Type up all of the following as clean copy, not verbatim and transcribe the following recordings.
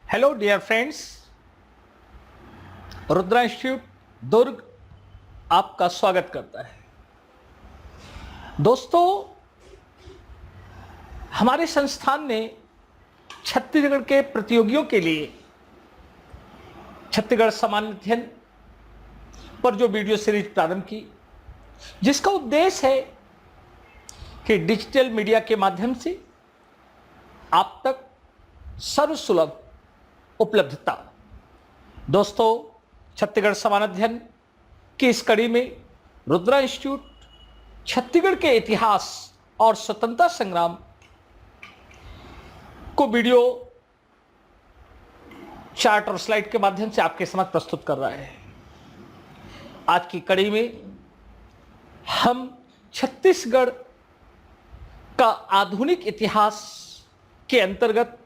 Hello dear friends, Rudra institute Durg आपका स्वागत करता है। दोस्तों, हमारे संस्थान ने छत्तीसगढ़ के प्रतियोगियों के लिए छत्तीसगढ़ सामान्य अध्ययन पर जो वीडियो सीरीज प्रारंभ की, जिसका उद्देश्य है कि डिजिटल मीडिया के माध्यम से आप तक सर्वसुलभ उपलब्धता। दोस्तों, छत्तीसगढ़ सामान्य अध्ययन की इस कड़ी में रुद्रा इंस्टीट्यूट छत्तीसगढ़ के इतिहास और स्वतंत्रता संग्राम को वीडियो चार्ट और स्लाइड के माध्यम से आपके समक्ष प्रस्तुत कर रहा है। आज की कड़ी में हम छत्तीसगढ़ का आधुनिक इतिहास के अंतर्गत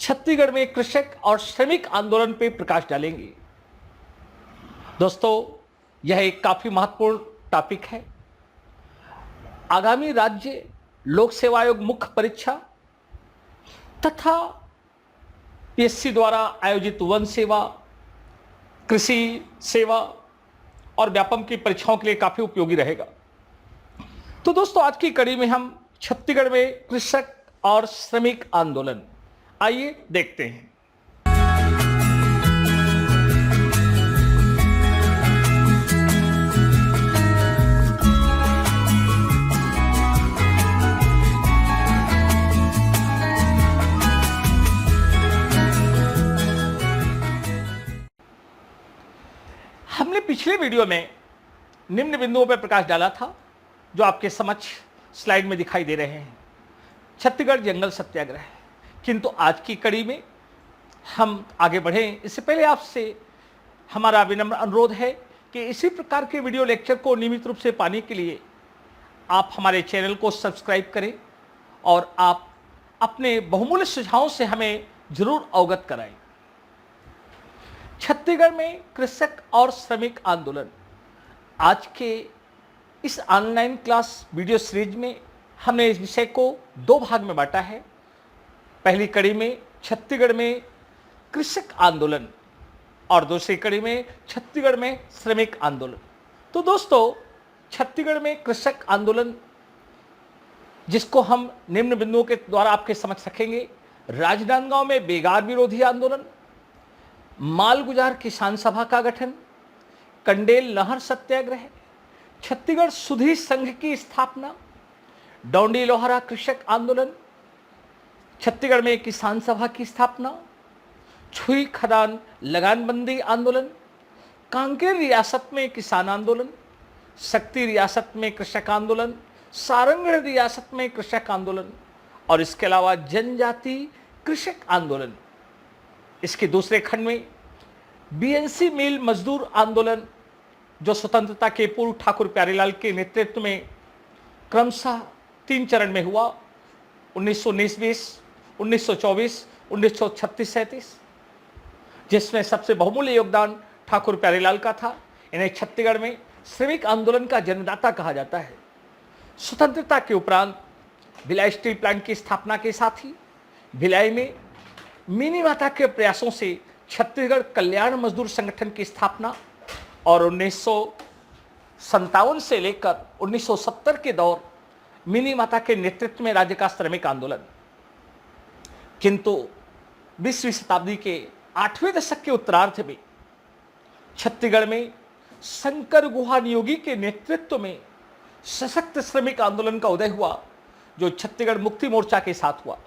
छत्तीसगढ़ में कृषक और श्रमिक आंदोलन पर प्रकाश डालेंगे। दोस्तों, यह एक काफी महत्वपूर्ण टॉपिक है। आगामी राज्य लोक सेवा आयोग मुख्य परीक्षा तथा पीएससी द्वारा आयोजित वन सेवा, कृषि सेवा और व्यापम की परीक्षाओं के लिए काफी उपयोगी रहेगा। तो दोस्तों, आज की कड़ी में हम छत्तीसगढ़ में कृषक और श्रमिक आंदोलन, आइए देखते हैं। हमने पिछले वीडियो में निम्न बिंदुओं पर प्रकाश डाला था जो आपके समक्ष स्लाइड में दिखाई दे रहे हैं। छत्तीसगढ़ जंगल सत्याग्रह। किंतु आज की कड़ी में हम आगे बढ़ें इससे पहले आपसे हमारा विनम्र अनुरोध है कि इसी प्रकार के वीडियो लेक्चर को नियमित रूप से पाने के लिए आप हमारे चैनल को सब्सक्राइब करें और आप अपने बहुमूल्य सुझावों से हमें जरूर अवगत कराएं। छत्तीसगढ़ में कृषक और श्रमिक आंदोलन। आज के इस ऑनलाइन क्लास वीडियो सीरीज में हमने इस विषय को दो भाग में बांटा है। पहली कड़ी में छत्तीसगढ़ में कृषक आंदोलन और दूसरी कड़ी में छत्तीसगढ़ में श्रमिक आंदोलन। तो दोस्तों, छत्तीसगढ़ में कृषक आंदोलन, जिसको हम निम्न बिंदुओं के द्वारा आपके समक्ष रखेंगे: राजनांदगांव में बेगार विरोधी आंदोलन, मालगुजार किसान सभा का गठन, कंडेल नहर सत्याग्रह, छत्तीसगढ़ सुधी संघ की स्थापना, डौंडी लोहारा कृषक आंदोलन, छत्तीसगढ़ में किसान सभा की स्थापना, छुई खदान लगानबंदी आंदोलन, कांकेर रियासत में किसान आंदोलन, शक्ति रियासत में कृषक आंदोलन, सारंगढ़ रियासत में कृषक आंदोलन और इसके अलावा जनजाति कृषक आंदोलन। इसके दूसरे खंड में बीएनसी मिल मजदूर आंदोलन, जो स्वतंत्रता के पूर्व ठाकुर प्यारेलाल के नेतृत्व में क्रमशः 3 चरण में हुआ: 1919-20, 1924, 1936-37, जिसमें सबसे बहुमूल्य योगदान ठाकुर प्यारेलाल का था। इन्हें छत्तीसगढ़ में श्रमिक आंदोलन का जन्मदाता कहा जाता है। स्वतंत्रता के उपरांत भिलाई स्टील प्लांट की स्थापना के साथ ही भिलाई में मिनी माता के प्रयासों से छत्तीसगढ़ कल्याण मजदूर संगठन की स्थापना और 1957 से लेकर 1970 के दौर मिनी माता के नेतृत्व में राज्य का श्रमिक आंदोलन। किंतु 20वीं शताब्दी के 8वें दशक के उत्तरार्ध में छत्तीसगढ़ में शंकर गुहा नियोगी के नेतृत्व में सशक्त श्रमिक आंदोलन का उदय हुआ, जो छत्तीसगढ़ मुक्ति मोर्चा के साथ हुआ।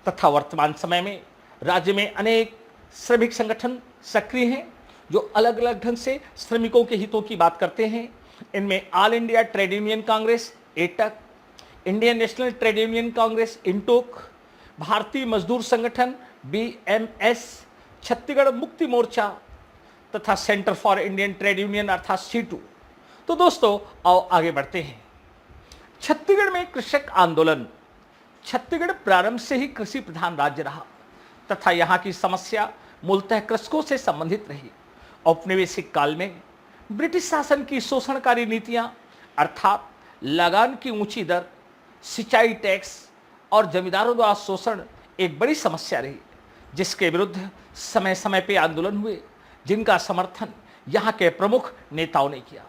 तथा वर्तमान समय में राज्य में अनेक श्रमिक संगठन सक्रिय हैं जो अलग अलग ढंग से श्रमिकों के हितों की बात करते हैं। इनमें All India Trade Union Congress AITUC, Indian National Trade Union Congress INTUC, Bharatiya Mazdoor Sangathan BMS, Chhattisgarh Mukti Morcha तथा Centre for Indian Trade Union अर्थात C2। तो दोस्तों, आओ आगे बढ़ते हैं। छत्तीसगढ़ में कृषक आंदोलन। छत्तीसगढ़ प्रारंभ से ही कृषि प्रधान राज्य रहा तथा यहाँ की समस्या मूलतः कृषकों से संबंधित रही। औपनिवेशिक काल में ब्रिटिश शासन की शोषणकारी नीतियां अर्थात लगान की ऊंची दर, सिंचाई टैक्स और जमींदारों द्वारा शोषण एक बड़ी समस्या रही जिसके विरुद्ध समय समय पे आंदोलन हुए, जिनका समर्थन यहाँ के प्रमुख नेताओं ने किया।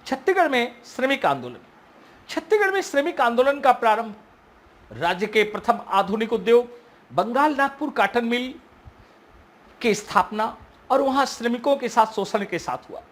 छत्तीसगढ़ में श्रमिक आंदोलन। छत्तीसगढ़ में श्रमिक आंदोलन का प्रारंभ राज्य के प्रथम आधुनिक उद्योग बंगाल नागपुर काटन मिल की स्थापना और वहां श्रमिकों के साथ शोषण के साथ हुआ,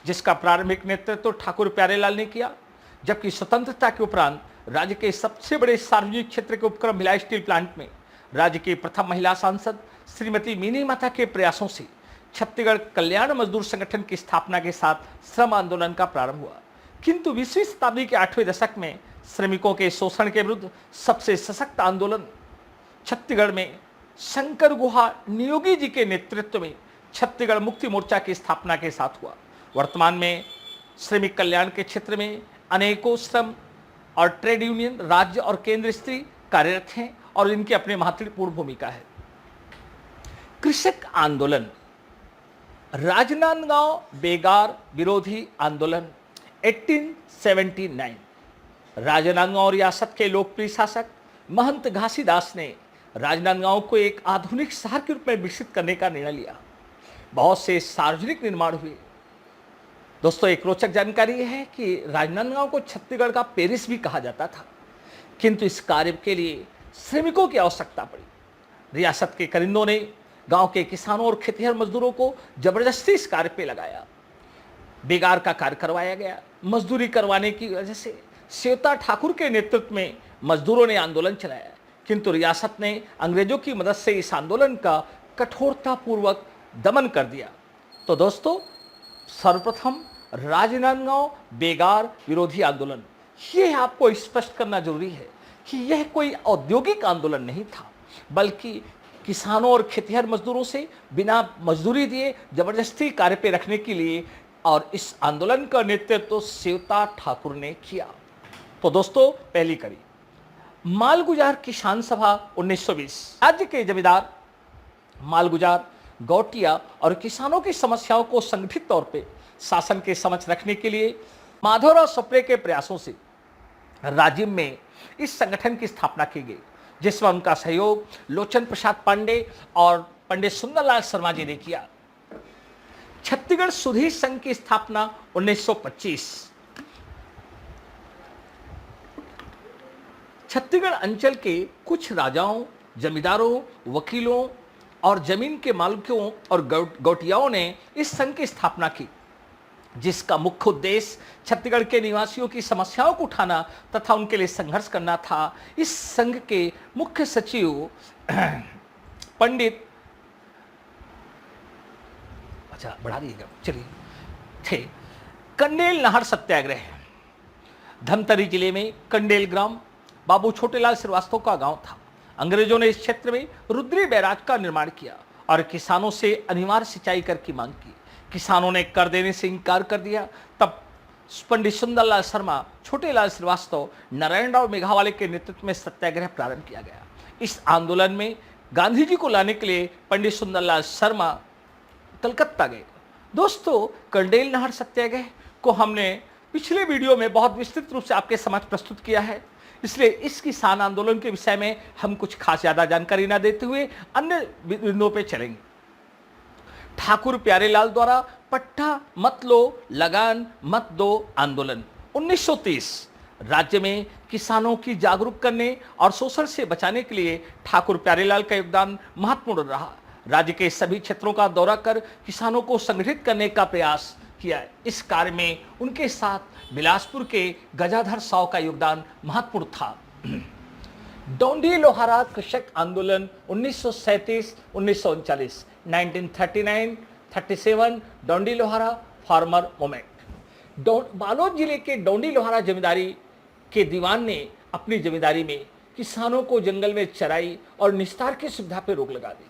जिसका प्रारंभिक नेतृत्व ठाकुर प्यारेलाल ने किया। जबकि स्वतंत्रता के उपरांत राज्य के सबसे बड़े सार्वजनिक क्षेत्र के उपक्रम भिलाई स्टील प्लांट में राज्य की प्रथम महिला सांसद श्रीमती मिनी माता के प्रयासों से छत्तीसगढ़ कल्याण मजदूर संगठन की स्थापना के साथ श्रम आंदोलन का प्रारंभ हुआ। किंतु 20वीं शताब्दी के 8वें दशक में श्रमिकों के शोषण के विरुद्ध सबसे सशक्त आंदोलन छत्तीसगढ़ में शंकर गुहा नियोगी जी के नेतृत्व में छत्तीसगढ़ मुक्ति मोर्चा की स्थापना के साथ हुआ। वर्तमान में श्रमिक कल्याण के क्षेत्र में अनेकों श्रम और ट्रेड यूनियन राज्य और केंद्र स्तर कार्यरत हैं और इनकी अपनी महत्वपूर्ण भूमिका है। कृषक आंदोलन। राजनांदगांव बेगार विरोधी आंदोलन 1879। राजनांदगांव रियासत के लोकप्रिय शासक महंत घासीदास ने राजनांदगांव को एक आधुनिक शहर के रूप में विकसित करने का निर्णय लिया। बहुत से सार्वजनिक निर्माण हुए। दोस्तों, एक रोचक जानकारी है कि राजनांदगांव को छत्तीसगढ़ का पेरिस भी कहा जाता था, किंतु इस कार्य के लिए श्रमिकों की आवश्यकता पड़ी। रियासत के करिंदों ने गांव के किसानों और खेतिहर मजदूरों को जबरदस्ती इस कार्य पे लगाया। बेगार का कार्य करवाया गया। मजदूरी करवाने की वजह से सेवता ठाकुर के नेतृत्व में मजदूरों ने आंदोलन चलाया, किंतु रियासत ने अंग्रेजों की मदद से इस आंदोलन का कठोरतापूर्वक दमन कर दिया। तो दोस्तों, सर्वप्रथम राजनांदगांव बेगार विरोधी आंदोलन, ये आपको स्पष्ट करना जरूरी है कि यह कोई औद्योगिक आंदोलन नहीं था, बल्कि किसानों और खेतिहर मजदूरों से बिना मजदूरी दिए जबरदस्ती कार्य पे रखने के लिए, और इस आंदोलन का नेतृत्व सेवता ठाकुर ने किया। तो दोस्तों, पहली कड़ी मालगुजार किसान सभा 1920। राज्य के जमींदार मालगुजार, गौटिया और किसानों की समस्याओं को संगठित तौर पे शासन के समक्ष रखने के लिए माधवराव सप्रे के प्रयासों से राज्य में इस संगठन की स्थापना की गई, जिसमें उनका सहयोग लोचन प्रसाद पांडे और पंडित सुंदरलाल शर्मा जी ने किया। छत्तीसगढ़ सुधीर संघ की स्थापना 1925। छत्तीसगढ़ अंचल के कुछ राजाओं, जमींदारों, वकीलों और जमीन के मालिकों और गौटियाओं ने इस संघ की स्थापना की, जिसका मुख्य उद्देश्य छत्तीसगढ़ के निवासियों की समस्याओं को उठाना तथा उनके लिए संघर्ष करना था। इस संघ के मुख्य सचिव पंडित बढ़ा दीजिएगा, चलिए, थे कंडेल नहर सत्याग्रह। धमतरी जिले में कंडेल ग्राम बाबू छोटेलाल श्रीवास्तव का गांव था। अंग्रेजों ने इस क्षेत्र में रुद्री बैराज का निर्माण किया और किसानों से अनिवार्य सिंचाई कर की मांग की। किसानों ने कर देने से इनकार कर दिया। तब पंडित सुंदरलाल शर्मा, छोटेलाल श्रीवास्तव, नारायणराव मेघावाले के नेतृत्व में सत्याग्रह प्रारंभ किया गया। इस आंदोलन में गांधी जी को लाने के लिए पंडित सुंदरलाल शर्मा कलकत्ता गए। दोस्तों, कंडेल नहर सत्याग्रह को हमने पिछले वीडियो में बहुत विस्तृत रूप से आपके समक्ष प्रस्तुत किया है, इसलिए इस किसान आंदोलन के विषय में हम कुछ खास ज्यादा जानकारी ना देते हुए अन्य बिंदुओं पे चलेंगे। ठाकुर प्यारेलाल द्वारा पट्टा मत लो, लगान मत दो आंदोलन 1930। राज्य में किसानों की जागरूक करने और शोषण से बचाने के लिए ठाकुर प्यारेलाल का योगदान महत्वपूर्ण रहा। राज्य के सभी क्षेत्रों का दौरा कर किसानों को संगठित करने का प्रयास किया। इस कार्य में उनके साथ बिलासपुर के गजाधर साव का योगदान महत्वपूर्ण था। डोंडी लोहारा कृषक आंदोलन 1937-1939, 1939-37 डोंडी लोहारा फार्मर मूवमेंट। बालोद जिले के डोंडी लोहारा जमींदारी के दीवान ने अपनी जमींदारी में किसानों को जंगल में चराई और निस्तार की सुविधा पर रोक लगा दी,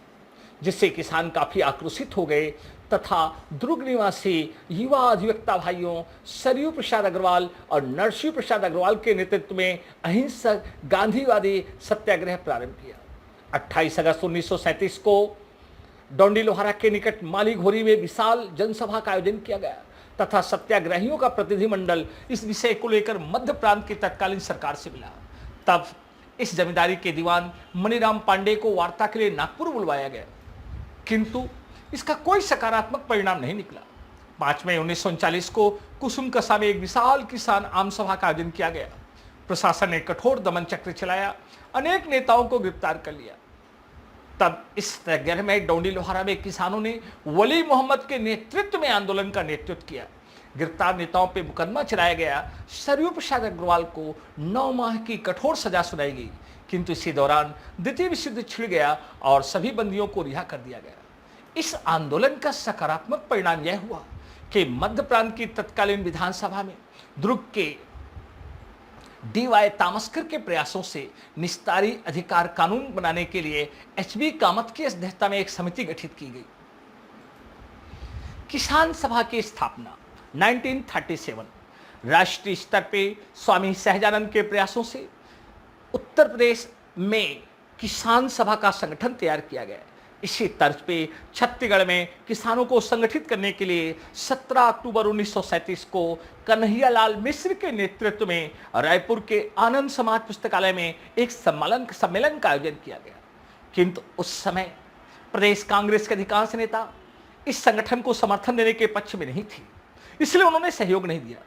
जिससे किसान काफी आक्रोशित हो गए तथा दुर्ग निवासी युवा अधिवक्ता भाइयों सरयू प्रसाद अग्रवाल और नरसिंह प्रसाद अग्रवाल के नेतृत्व में अहिंसक गांधीवादी सत्याग्रह प्रारंभ किया। 28 अगस्त 1937 को डोंडी लोहारा के निकट माली घोरी में विशाल जनसभा का आयोजन किया गया तथा सत्याग्रहियों का प्रतिनिधिमंडल इस विषय को लेकर मध्य प्रांत की तत्कालीन सरकार से मिला। तब इस जमींदारी के दीवान मणिराम पांडे को वार्ता के लिए नागपुर बुलवाया गया, किंतु इसका कोई सकारात्मक परिणाम नहीं निकला। 5 मई 1939 को कुसुम कसा में एक विशाल किसान आम सभा का आयोजन किया गया। प्रशासन ने कठोर दमन चक्र चलाया, अनेक नेताओं को गिरफ्तार कर लिया। तब इस सत्याग्रह में डोंडी लोहारा में किसानों ने वली मोहम्मद के नेतृत्व में आंदोलन का नेतृत्व किया। गिरफ्तार नेताओं पर मुकदमा चलाया गया। सरयू प्रसाद अग्रवाल को 9 माह की कठोर सजा सुनाई गई, किंतु इसी दौरान द्वितीय विश्व युद्ध छिड़ गया और सभी बंदियों को रिहा कर दिया गया। इस आंदोलन का सकारात्मक परिणाम यह हुआ कि मध्य प्रांत की तत्कालीन विधानसभा में दुर्ग के डी.वाई. तामस्कर के प्रयासों से निस्तारी अधिकार कानून बनाने के लिए एच.बी. कामत की अध्यक्षता में एक समिति गठित की गई। किसान सभा की स्थापना 1937 राष्ट्रीय स्तर पे स्वामी सहजानंद के प्रयासों से उत्तर प्रदेश में किसान सभा का संगठन तैयार किया गया। इसी तर्ज पे छत्तीसगढ़ में किसानों को संगठित करने के लिए 17 अक्टूबर 1937 को कन्हैयालाल मिश्र के नेतृत्व में रायपुर के आनंद समाज पुस्तकालय में एक सम्मेलन का आयोजन किया गया, किंतु उस समय प्रदेश कांग्रेस के अधिकांश नेता इस संगठन को समर्थन देने के पक्ष में नहीं थे, इसलिए उन्होंने सहयोग नहीं दिया।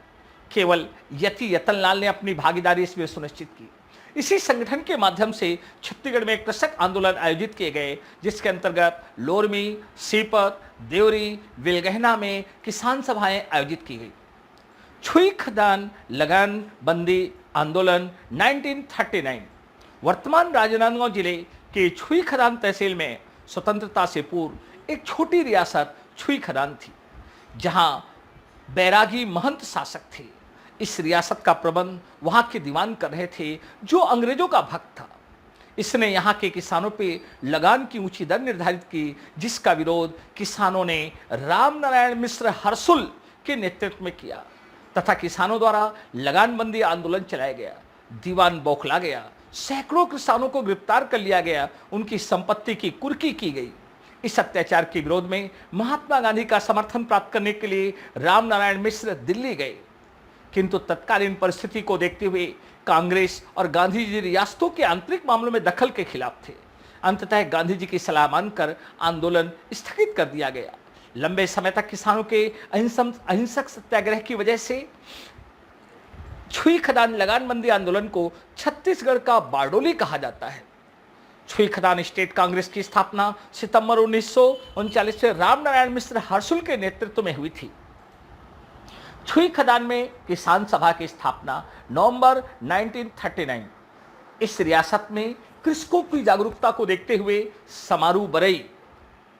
केवल यति यतनलाल ने अपनी भागीदारी इसमें सुनिश्चित की। इसी संगठन के माध्यम से छत्तीसगढ़ में कृषक आंदोलन आयोजित किए गए, जिसके अंतर्गत लोरमी, सीपत, देवरी, विलगहना में किसान सभाएं आयोजित की गई। छुई खदान लगान बंदी आंदोलन 1939 वर्तमान राजनांदगांव जिले के छुई खदान तहसील में स्वतंत्रता से पूर्व एक छोटी रियासत छुई खदान थी, जहां बैरागी महंत शासक थे। इस रियासत का प्रबंध वहां के दीवान कर रहे थे, जो अंग्रेजों का भक्त था। इसने यहां के किसानों पे लगान की ऊंची दर निर्धारित की, जिसका विरोध किसानों ने राम नारायण मिश्र हर्सुल के नेतृत्व में किया तथा किसानों द्वारा लगानबंदी आंदोलन चलाया गया। दीवान बौखला गया, सैकड़ों किसानों को गिरफ्तार कर लिया गया, उनकी संपत्ति की कुर्की की गई। इस अत्याचार के विरोध में महात्मा गांधी का समर्थन प्राप्त करने के लिए राम नारायण मिश्र दिल्ली गए, किंतु तत्कालीन परिस्थिति को देखते हुए कांग्रेस और गांधी जी रियासतों के आंतरिक मामलों में दखल के खिलाफ थे। अंततः गांधी जी की सलाह मानकर आंदोलन स्थगित कर दिया गया। लंबे समय तक किसानों के अहिंसक सत्याग्रह की वजह से छुई खदान लगानबंदी आंदोलन को छत्तीसगढ़ का बारडोली कहा जाता है। छुई खदान स्टेट कांग्रेस की स्थापना सितंबर 1939 से राम नारायण मिश्र हर्सुल के नेतृत्व में हुई थी। छुई खदान में किसान सभा की स्थापना नवंबर 1939। इस रियासत में कृषकों की जागरूकता को देखते हुए समारू बरई,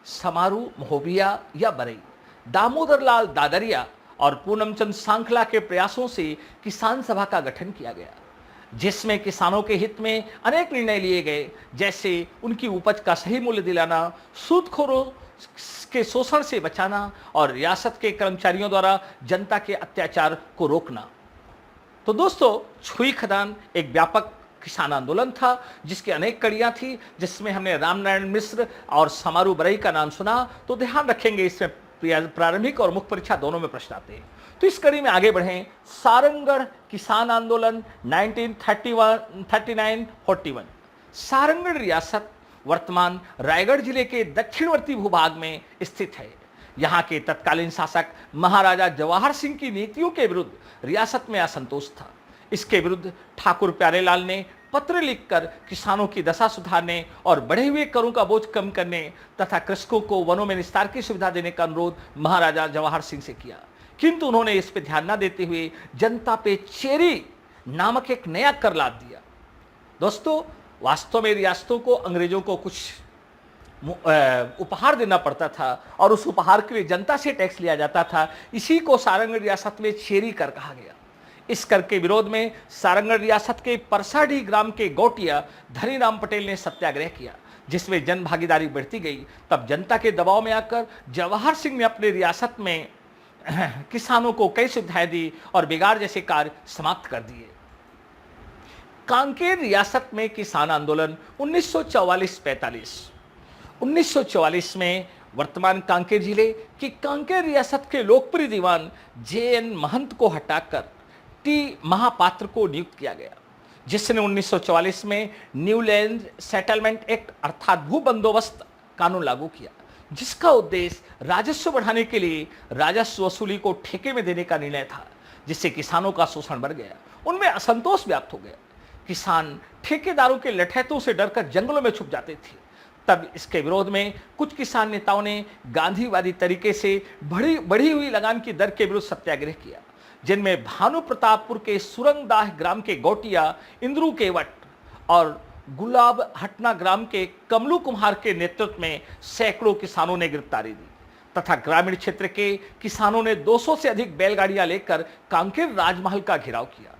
समारू महोबिया या बरई, दामोदर लाल दादरिया और पूनमचंद सांखला के प्रयासों से किसान सभा का गठन किया गया, जिसमें किसानों के हित में अनेक निर्णय लिए गए, जैसे उनकी उपज का सही मूल्य दिलाना, सूदखोरों के शोषण से बचाना और रियासत के कर्मचारियों द्वारा जनता के अत्याचार को रोकना। तो दोस्तों, छुई खदान एक व्यापक किसान आंदोलन था, जिसकी अनेक कड़ियां थी, जिसमें हमने रामनारायण मिश्र और समारू बरई का नाम सुना। तो ध्यान रखेंगे, इसमें प्रारंभिक और मुख्य परीक्षा दोनों में प्रश्न आते हैं। तो इस कड़ी में आगे बढ़ें। सारंगढ़ किसान आंदोलन 1939-41। सारंगढ़ रियासत वर्तमान रायगढ़ जिले के दक्षिणवर्ती भूभाग में स्थित है। यहाँ के तत्कालीन शासक महाराजा जवाहर सिंह की नीतियों के विरुद्ध रियासत में असंतोष था। इसके विरुद्ध ठाकुर प्यारेलाल ने पत्र लिखकर किसानों की दशा सुधारने और बढ़े हुए करों का बोझ कम करने तथा कृषकों को वनों में निस्तार की सुविधा देने का अनुरोध महाराजा जवाहर सिंह से किया, किंतु उन्होंने इस पर ध्यान न देते हुए जनता पे चेरी नामक एक नया कर लाद दिया। दोस्तों, वास्तव में रियासतों को अंग्रेजों को कुछ उपहार देना पड़ता था और उस उपहार के लिए जनता से टैक्स लिया जाता था। इसी को सारंगढ़ रियासत में चेरी कर कहा गया। इस कर के विरोध में सारंगढ़ रियासत के परसाडी ग्राम के गौटिया धनीराम पटेल ने सत्याग्रह किया, जिसमें जन भागीदारी बढ़ती गई। तब जनता के दबाव में आकर जवाहर सिंह ने अपने रियासत में किसानों को कई सुविधाएं दी और बिगाड़ जैसे कार्य समाप्त कर दिए। कांकेर रियासत में किसान आंदोलन 1944-45। 1944 में वर्तमान कांकेर जिले की कांकेर रियासत के लोकप्रिय दीवान जे.एन. महंत को हटाकर टी महापात्र को नियुक्त किया गया। जिसने 1944 में न्यूलैंड सेटलमेंट एक्ट अर्थात भू बंदोबस्त कानून लागू किया, जिसका उद्देश्य राजस्व बढ़ाने के लिए राजस्व वसूली को ठेके में देने का निर्णय था, जिससे किसानों का शोषण बढ़ गया, उनमें असंतोष व्याप्त हो गया। किसान ठेकेदारों के लठैतों से डरकर जंगलों में छुप जाते थे। तब इसके विरोध में कुछ किसान नेताओं ने गांधीवादी तरीके से बढ़ी हुई लगान की दर के विरुद्ध सत्याग्रह किया, जिनमें भानु प्रतापपुर के सुरंगदाह ग्राम के गौटिया इंद्रू केवट और गुलाब हटना ग्राम के कमलू कुम्हार के नेतृत्व में सैकड़ों किसानों ने गिरफ्तारी दी तथा ग्रामीण क्षेत्र के किसानों ने 200 से अधिक बैलगाड़ियां लेकर कांकेर राजमहल का घेराव किया।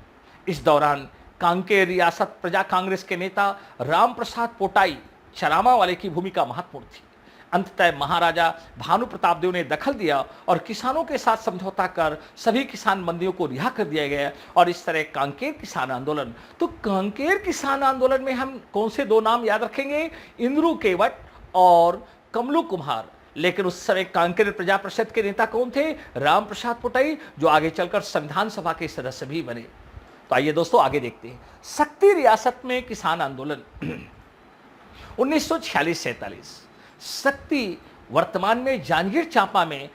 इस दौरान कांकेर रियासत प्रजा कांग्रेस के नेता राम प्रसाद पोटाई चरामा वाले की भूमिका महत्वपूर्ण थी। अंततः महाराजा भानु प्रताप देव ने दखल दिया और किसानों के साथ समझौता कर सभी किसान बंदियों को रिहा कर दिया गया और इस तरह कांकेर किसान आंदोलन। तो कांकेर किसान आंदोलन में हम कौन से दो नाम याद रखेंगे? इंद्रू केवट और कमलू कुम्हार। लेकिन उस समय कांकेर प्रजा परिषद के नेता कौन थे? राम प्रसाद पोटाई, जो आगे चलकर संविधान सभा के सदस्य भी बने। तो आइए दोस्तों आगे देखते हैं। शक्ति रियासत में किसान आंदोलन 1946-47। शक्ति वर्तमान में जांजगीर चांपा में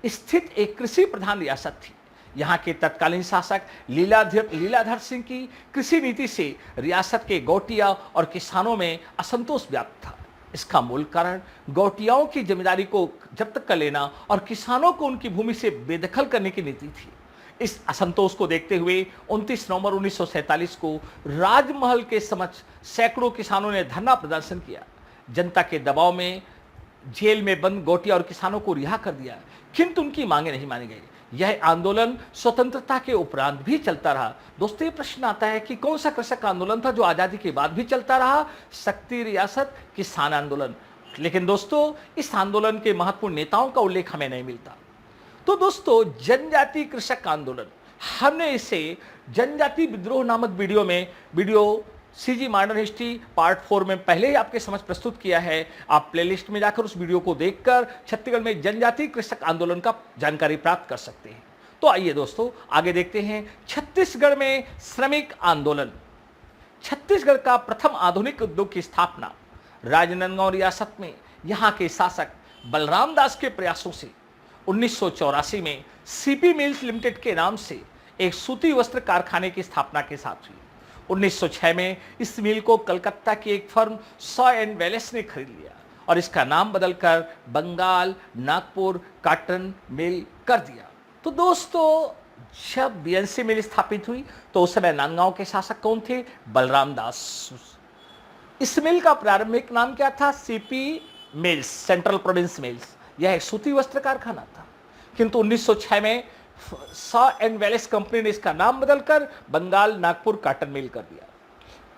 स्थित एक कृषि प्रधान रियासत थी। यहाँ के तत्कालीन शासक लीलाधर सिंह की कृषि नीति से रियासत के गौटिया और किसानों में असंतोष व्याप्त था। इसका मूल कारण गौटियाओं की जिम्मेदारी को जब्त कर लेना और किसानों को उनकी भूमि से बेदखल करने की नीति थी। इस असंतोष को देखते हुए 29 नवंबर 1947 को राजमहल के समक्ष सैकड़ों किसानों ने धरना प्रदर्शन किया। जनता के दबाव में जेल में बंद गौटिया और किसानों को रिहा कर दिया, किंतु उनकी मांगे नहीं मानी गई। यह आंदोलन स्वतंत्रता के उपरांत भी चलता रहा। दोस्तों ये प्रश्न आता है कि कौन सा कृषक आंदोलन था जो आजादी के बाद भी चलता रहा? शक्ति रियासत किसान आंदोलन। लेकिन दोस्तों इस आंदोलन के महत्वपूर्ण नेताओं का उल्लेख हमें नहीं मिलता। तो दोस्तों जनजाति कृषक आंदोलन, हमने इसे जनजाति विद्रोह नामक video CG modern history part 4 में पहले ही आपके समझ प्रस्तुत किया है। आप प्लेलिस्ट में जाकर उस वीडियो को देखकर छत्तीसगढ़ में जनजाति कृषक आंदोलन का जानकारी प्राप्त कर सकते हैं। तो आइए दोस्तों आगे देखते हैं। छत्तीसगढ़ में श्रमिक आंदोलन। छत्तीसगढ़ का प्रथम आधुनिक उद्योग की स्थापना राजनांदगांव रियासत में यहाँ के शासक बलराम दास के प्रयासों से 1984 में सीपी मिल्स लिमिटेड के नाम से एक सूती वस्त्र कारखाने की स्थापना के साथ हुई। 1906 में इस मिल को कलकत्ता की एक फर्म सॉ एंड वेलेस ने खरीद लिया और इसका नाम बदलकर बंगाल नागपुर कॉटन मिल कर दिया। तो दोस्तों जब बीएनसी मिल स्थापित हुई तो उस समय नांदगांव के शासक कौन थे? बलराम दास। इस मिल का प्रारंभिक नाम क्या था? CP mills, central province mills. यह एक सूती वस्त्र कारखाना था, किंतु 1906 में सॉ एंड वेलेस कंपनी ने इसका नाम बदलकर बंगाल नागपुर कॉटन मिल कर दिया।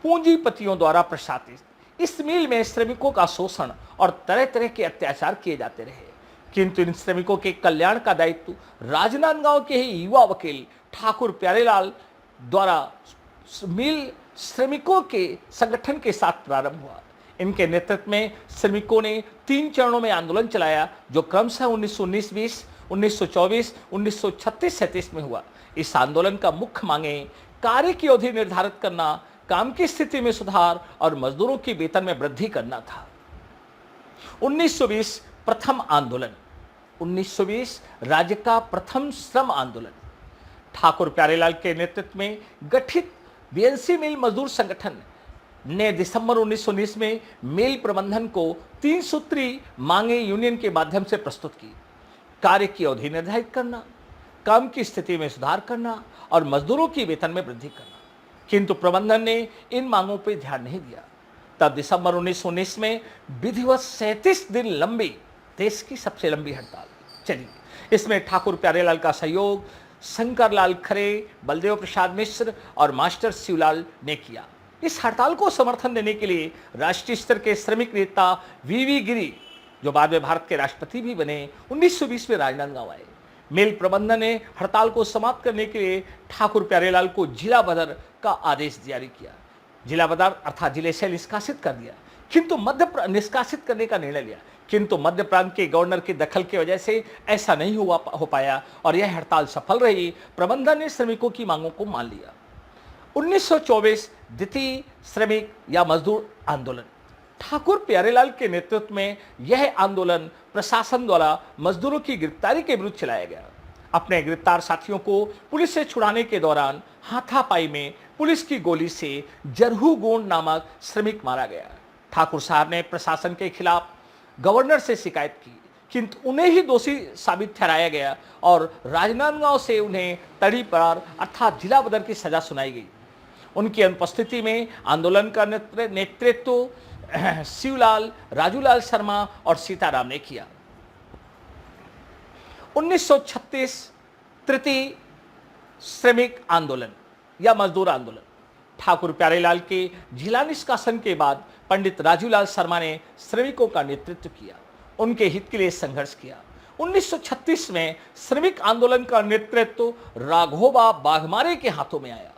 पूंजीपतियों द्वारा प्रशासित इस मिल में श्रमिकों का शोषण और तरह तरह के अत्याचार किए जाते रहे, किंतु इन श्रमिकों के कल्याण का दायित्व राजनांदगांव के ही युवा वकील ठाकुर प्यारेलाल द्वारा मिल श्रमिकों के संगठन के साथ प्रारंभ हुआ। इनके नेतृत्व में श्रमिकों ने 3 चरणों में आंदोलन चलाया, जो क्रमशः 1919-20, 1924, 1936-37 में हुआ। इस आंदोलन का मुख्य मांगे कार्य की अवधि निर्धारित करना, काम की स्थिति में सुधार और मजदूरों के वेतन में वृद्धि करना था। 1920 प्रथम आंदोलन। 1920 राज्य का प्रथम श्रम आंदोलन। ठाकुर प्यारेलाल के नेतृत्व में गठित बीएनसी मिल मजदूर संगठन ने दिसंबर 1919 में मिल प्रबंधन को 3 सूत्री मांगे यूनियन के माध्यम से प्रस्तुत की। कार्य की अवधि निर्धारित करना, काम की स्थिति में सुधार करना और मजदूरों की वेतन में वृद्धि करना, किंतु प्रबंधन ने इन मांगों पर ध्यान नहीं दिया। तब दिसंबर 1919 में विधिवत 37 दिन लंबी देश की सबसे लंबी हड़ताल चली। इसमें ठाकुर प्यारेलाल का सहयोग शंकरलाल खरे, बलदेव प्रसाद मिश्र और मास्टर शिवलाल ने किया। इस हड़ताल को समर्थन देने के लिए राष्ट्रीय स्तर के श्रमिक नेता वीवी गिरी, जो बाद में भारत के राष्ट्रपति भी बने, 1920 में राजनांदगांव आए। मिल प्रबंधन ने हड़ताल को समाप्त करने के लिए ठाकुर प्यारेलाल को जिला बदर का आदेश जारी किया। जिला बदर अर्थात जिले से निष्कासित कर दिया, किंतु निष्कासित करने का निर्णय लिया, किंतु मध्य प्रांत के गवर्नर की दखल की वजह से ऐसा नहीं हो पाया और यह हड़ताल सफल रही। प्रबंधन ने श्रमिकों की मांगों को मान लिया। 1924 द्वितीय श्रमिक या मजदूर आंदोलन। ठाकुर प्यारेलाल के नेतृत्व में यह आंदोलन प्रशासन द्वारा मजदूरों की गिरफ्तारी के विरुद्ध चलाया गया। अपने गिरफ्तार साथियों को पुलिस से छुड़ाने के दौरान हाथापाई में पुलिस की गोली से जरहू गोंड नामक श्रमिक मारा गया। ठाकुर साहब ने प्रशासन के खिलाफ गवर्नर से शिकायत की, किंतु उन्हें ही दोषी साबित ठहराया गया और राजनांदगांव से उन्हें तड़ीपार अर्थात जिला बदर की सजा सुनाई गई। उनकी अनुपस्थिति में आंदोलन का नेतृत्व शिवलाल, राजूलाल शर्मा और सीताराम ने किया। 1936 तृतीय श्रमिक आंदोलन या मजदूर आंदोलन। ठाकुर प्यारेलाल के जिला निष्कासन के बाद पंडित राजूलाल शर्मा ने श्रमिकों का नेतृत्व किया, उनके हित के लिए संघर्ष किया। 1936 में श्रमिक आंदोलन का नेतृत्व राघोबा बाघमारे के हाथों में आया।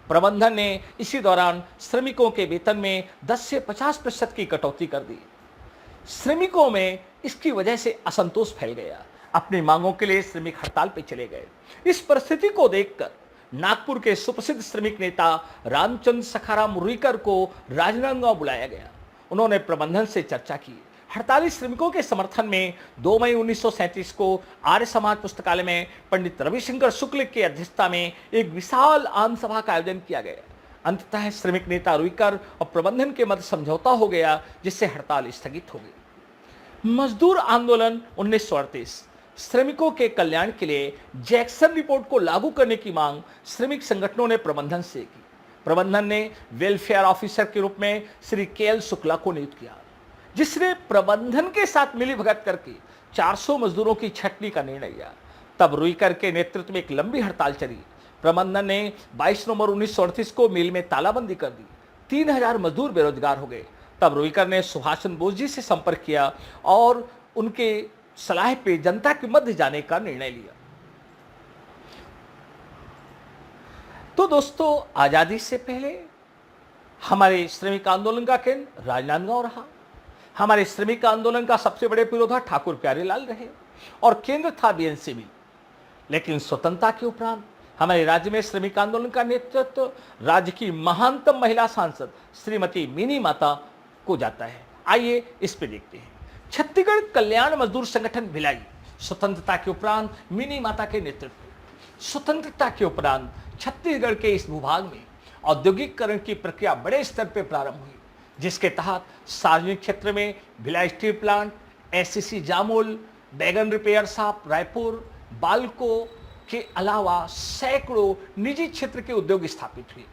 प्रबंधन ने इसी दौरान श्रमिकों के वेतन में 10 से 50% की कटौती कर दी। श्रमिकों में इसकी वजह से असंतोष फैल गया। अपनी मांगों के लिए श्रमिक हड़ताल पर चले गए। इस परिस्थिति को देखकर नागपुर के सुप्रसिद्ध श्रमिक नेता रामचंद्र सखाराम मुर्रीकर को राजनांदगांव बुलाया गया। उन्होंने प्रबंधन से चर्चा की। हड़ताली श्रमिकों के समर्थन में 2 मई 1937 को आर्य समाज पुस्तकालय में पंडित रविशंकर शुक्ल की अध्यक्षता में एक विशाल आम सभा का आयोजन किया गया। अंततः श्रमिक नेता रुईकर और प्रबंधन के मध्य समझौता हो गया, जिससे हड़ताल स्थगित हो गई। मजदूर आंदोलन 1938। श्रमिकों के कल्याण के लिए जैक्सन रिपोर्ट को लागू करने की मांग श्रमिक संगठनों ने प्रबंधन से की। प्रबंधन ने वेलफेयर ऑफिसर के रूप में श्री के.एल. शुक्ला को नियुक्त किया, जिसने प्रबंधन के साथ मिलीभगत करके 400 मजदूरों की छटनी का निर्णय लिया। तब रुईकर के नेतृत्व में एक लंबी हड़ताल चली। प्रबंधन ने 22 नवंबर 1938 को मिल में तालाबंदी कर दी। 3000 मजदूर बेरोजगार हो गए। तब रुईकर ने सुभाष चंद्र बोस जी से संपर्क किया और उनके सलाह पे जनता के मध्य जाने का निर्णय लिया। तो दोस्तों, आजादी से पहले हमारे श्रमिक आंदोलन का केंद्र राजनांदगांव रहा। हमारे श्रमिक आंदोलन का सबसे बड़े पुरोधा ठाकुर प्यारेलाल रहे और केंद्र था बीएनसी मिल। लेकिन स्वतंत्रता के उपरांत हमारे राज्य में श्रमिक आंदोलन का नेतृत्व राज्य की महानतम महिला सांसद श्रीमती मिनी माता को जाता है। आइए इस पे देखते हैं। छत्तीसगढ़ कल्याण मजदूर संगठन भिलाई। स्वतंत्रता के उपरांत मिनी माता के नेतृत्व। स्वतंत्रता के उपरांत छत्तीसगढ़ के इस भूभाग में औद्योगिकरण की प्रक्रिया बड़े स्तर पर प्रारंभ हुई, जिसके तहत सार्वजनिक क्षेत्र में भिलाई स्टील प्लांट, एससीसी जामोल, बैगन रिपेयर शॉप रायपुर, बाल्को के अलावा सैकड़ों निजी क्षेत्र के उद्योग स्थापित हुए।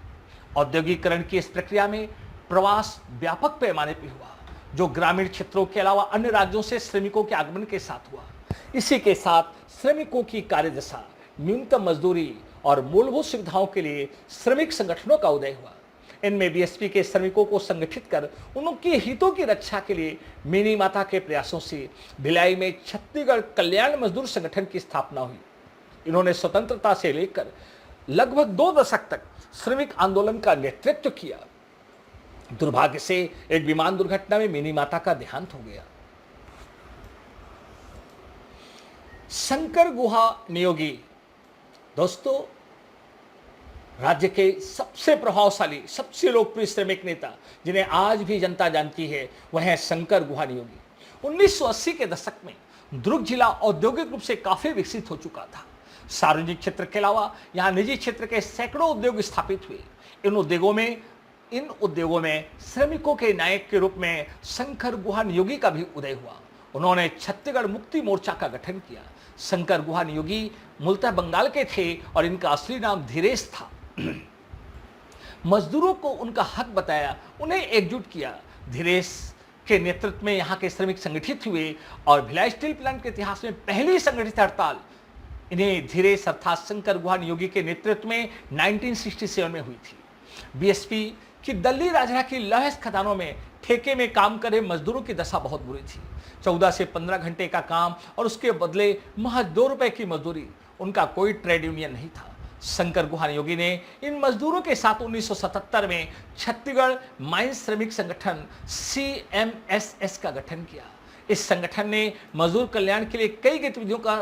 औद्योगिकरण की इस प्रक्रिया में प्रवास व्यापक पैमाने पर हुआ, जो ग्रामीण क्षेत्रों के अलावा अन्य राज्यों से श्रमिकों के आगमन के साथ हुआ। इसी के साथ श्रमिकों की कार्यदशा, न्यूनतम मजदूरी और मूलभूत सुविधाओं के लिए श्रमिक संगठनों का उदय हुआ। इनमें बीएसपी के श्रमिकों को संगठित कर उनके हितों की रक्षा के लिए मिनी माता के प्रयासों से भिलाई में छत्तीसगढ़ कल्याण मजदूर संगठन की स्थापना हुई। इन्होंने स्वतंत्रता से लेकर लगभग 2 दशक तक श्रमिक आंदोलन का नेतृत्व किया। दुर्भाग्य से एक विमान दुर्घटना में मिनी माता का देहांत हो गया। शंकर गुहा नियोगी। दोस्तों, राज्य के सबसे प्रभावशाली, सबसे लोकप्रिय श्रमिक नेता जिन्हें आज भी जनता जानती है, वह है शंकर गुहा नियोगी। 1980 के दशक में दुर्ग जिला औद्योगिक रूप से काफी विकसित हो चुका था। सार्वजनिक क्षेत्र के अलावा यहाँ निजी क्षेत्र के सैकड़ों उद्योग स्थापित हुए। इन उद्योगों में श्रमिकों के नायक के रूप में शंकर गुहा नियोगी का भी उदय हुआ। उन्होंने छत्तीसगढ़ मुक्ति मोर्चा का गठन किया। शंकर गुहा नियोगी मूलतः बंगाल के थे और इनका असली नाम धीरेश था। मजदूरों को उनका हक बताया, उन्हें एकजुट किया। धीरेश के नेतृत्व में यहाँ के श्रमिक संगठित हुए और भिलाई स्टील प्लांट के इतिहास में पहली संगठित हड़ताल इन्हें धीरेश अर्थात शंकर गुहा नियोगी के नेतृत्व में 1967 में हुई थी। बीएसपी कि दिल्ली राजरा की लौह खदानों में ठेके में काम करे मजदूरों की दशा बहुत बुरी थी। 14 से 15 घंटे का काम और उसके बदले महज 2 रुपए की मजदूरी। उनका कोई ट्रेड यूनियन नहीं था। शंकर गुहा नियोगी ने इन मजदूरों के साथ 1977 में छत्तीसगढ़ माइंस श्रमिक संगठन CMSS का गठन किया। इस संगठन ने मजदूर कल्याण के लिए कई गतिविधियों का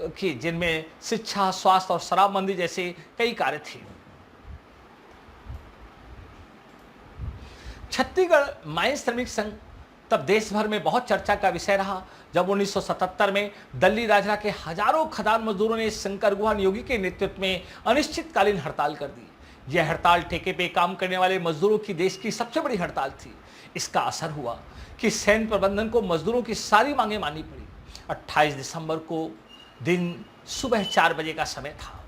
की, जिनमें शिक्षा, स्वास्थ्य और शराबबंदी जैसे कई कार्य थे। छत्तीसगढ़ माइन श्रमिक संघ तब देश भर में बहुत चर्चा का विषय रहा जब 1977 में दल्ली राजरा के हजारों खदान मजदूरों ने शंकर गुहा योगी के नेतृत्व में अनिश्चितकालीन हड़ताल कर दी। यह हड़ताल ठेके पे काम करने वाले मजदूरों की देश की सबसे बड़ी हड़ताल थी। इसका असर हुआ कि सैन्य प्रबंधन को मजदूरों की सारी मांगें माननी पड़ी। 28 दिसंबर को दिन सुबह 4 बजे का समय था।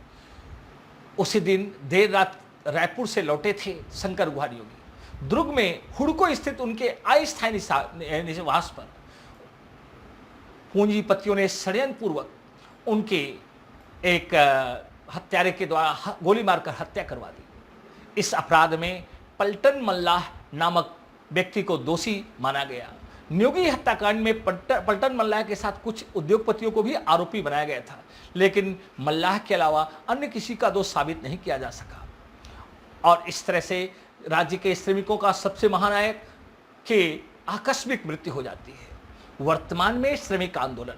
उसी दिन देर रात रायपुर से लौटे थे शंकर गुहा योगी। दुर्ग में हुड़को स्थित उनके अस्थायी निवास पर पूंजीपतियों ने षड्यंत्र पूर्वक उनके एक हत्यारे के द्वारा गोली मारकर हत्या करवा दी। इस अपराध में पलटन मल्लाह नामक व्यक्ति को दोषी माना गया। न्योगी हत्याकांड में पलटन मल्लाह के साथ कुछ उद्योगपतियों को भी आरोपी बनाया गया था, लेकिन मल्लाह के अलावा अन्य किसी का दोष साबित नहीं किया जा सका और इस तरह से राज्य के श्रमिकों का सबसे महानायक की आकस्मिक मृत्यु हो जाती है। वर्तमान में श्रमिक आंदोलन।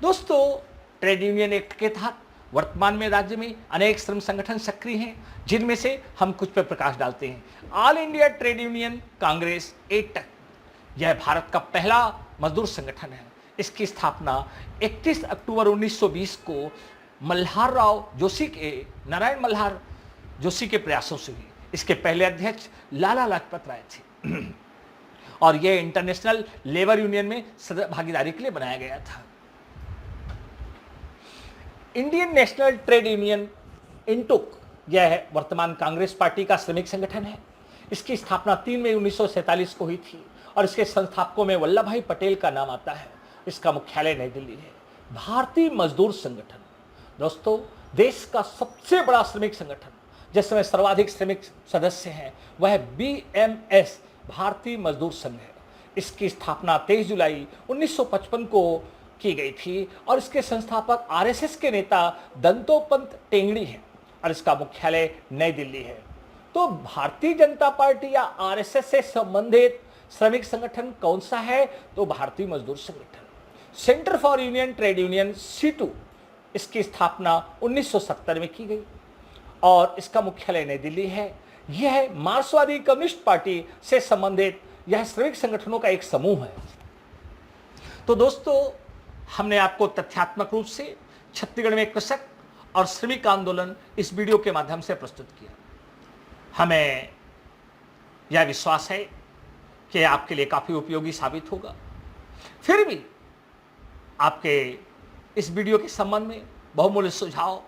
दोस्तों, ट्रेड यूनियन एक्ट के तहत वर्तमान में राज्य में अनेक श्रम संगठन सक्रिय हैं, जिनमें से हम कुछ पर प्रकाश डालते हैं। All India Trade Union Congress AITUC, यह भारत का पहला मजदूर संगठन है। इसकी स्थापना 31 अक्टूबर 1920 को नारायण मल्हार जोशी के प्रयासों से हुई। इसके पहले अध्यक्ष लाला लाजपत राय थे और यह इंटरनेशनल लेबर यूनियन में भागीदारी के लिए बनाया गया था। इंडियन नेशनल ट्रेड यूनियन इंटुक, यह वर्तमान कांग्रेस पार्टी का श्रमिक संगठन है। इसकी स्थापना 3 मई 1947 को हुई थी और इसके संस्थापकों में वल्लभ भाई पटेल का नाम आता है। इसका मुख्यालय नई दिल्ली है। भारतीय मजदूर संगठन, दोस्तों, देश का सबसे बड़ा श्रमिक संगठन जिसमें सर्वाधिक श्रमिक सदस्य हैं वह BMS भारतीय मजदूर संघ है। इसकी स्थापना 23 जुलाई 1955 को की गई थी और इसके संस्थापक RSS के नेता दंतोपंत टेंगड़ी हैं और इसका मुख्यालय नई दिल्ली है। तो भारतीय जनता पार्टी या RSS से संबंधित श्रमिक संगठन कौन सा है? तो भारतीय मजदूर संगठन। Centre for union trade union C2, इसकी स्थापना 1970 में की गई और इसका मुख्यालय नई दिल्ली है। यह मार्क्सवादी कम्युनिस्ट पार्टी से संबंधित यह श्रमिक संगठनों का एक समूह है। तो दोस्तों, हमने आपको तथ्यात्मक रूप से छत्तीसगढ़ में कृषक और श्रमिक आंदोलन इस वीडियो के माध्यम से प्रस्तुत किया। हमें यह विश्वास है कि आपके लिए काफी उपयोगी साबित होगा। फिर भी आपके इस वीडियो के संबंध में बहुमूल्य सुझाव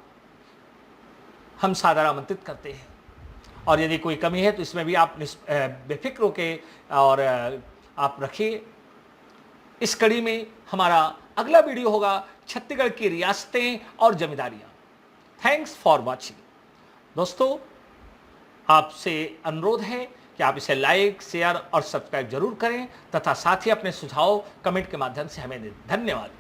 हम सादर आमंत्रित करते हैं और यदि कोई कमी है तो इसमें भी आप बेफिक्र होके और आप रखिए। इस कड़ी में हमारा अगला वीडियो होगा छत्तीसगढ़ की रियासतें और जमींदारियां। Thanks for watching. दोस्तों, आपसे अनुरोध है कि आप इसे लाइक, शेयर और सब्सक्राइब जरूर करें तथा साथ ही अपने सुझाव कमेंट के माध्यम से हमें दें। धन्यवाद।